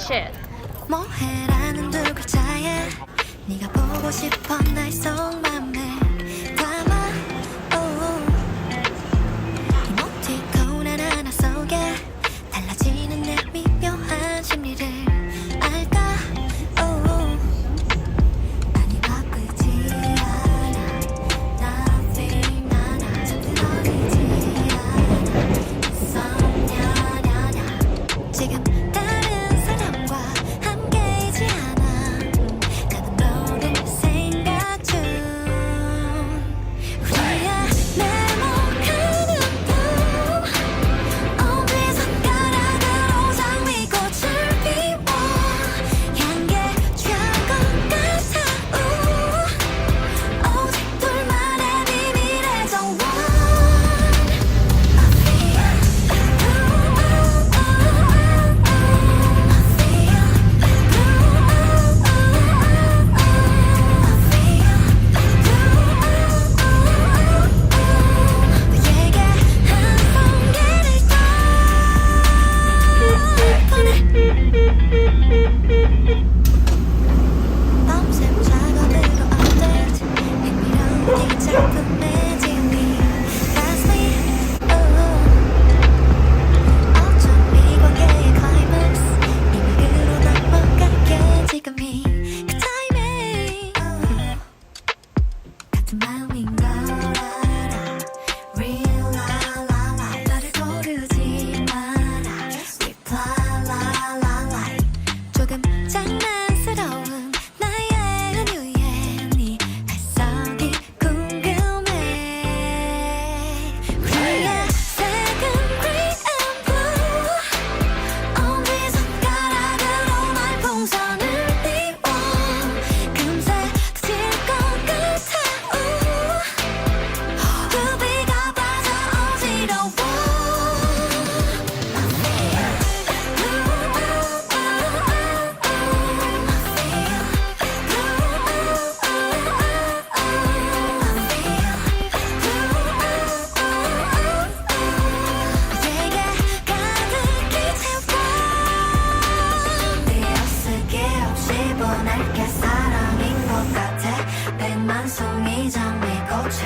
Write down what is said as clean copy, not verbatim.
shit. 뭐해라는 두 글자에 네가 보고 싶어 날 속맘에 담아 이모티콘 하나하나 속에 달라지는 내 미묘한 심리를 알까 아니 바쁘지 않아 nothing 나나 서툴러지지 않아 썸냐냐냐 지금 다른 사람과 함께이지 않아 나도 너를 생각 중 우리의 네모칸은 꿈 어디 손가락으로 장미꽃을 피워 향기에 취한 것 같아 오직 둘만의 비밀의 정원 너에게 한 송이를 더 보내 밤샘 작업으로 업데이트 흥미로운 이 작품의 진리 가슴이 어쩜 이 관계의 클라이맥스 이미그로 넘어갈게 지금이 그 타이밍 같은 마음인 걸 알아 Real la la la 너를 고르지 마라 Reply la la la 조금 장난스러운 나의 은유에 네 해석이 궁금해 우리의 second green and blue 엄지 손가락으로 말풍선을 띄워 금세 터질 것 같아 루비가 빠져 어지러워 너에게 가득히 채워 띄어쓰기 없이 보낼게 사랑인 것 같아 100만 송이 장미꽃을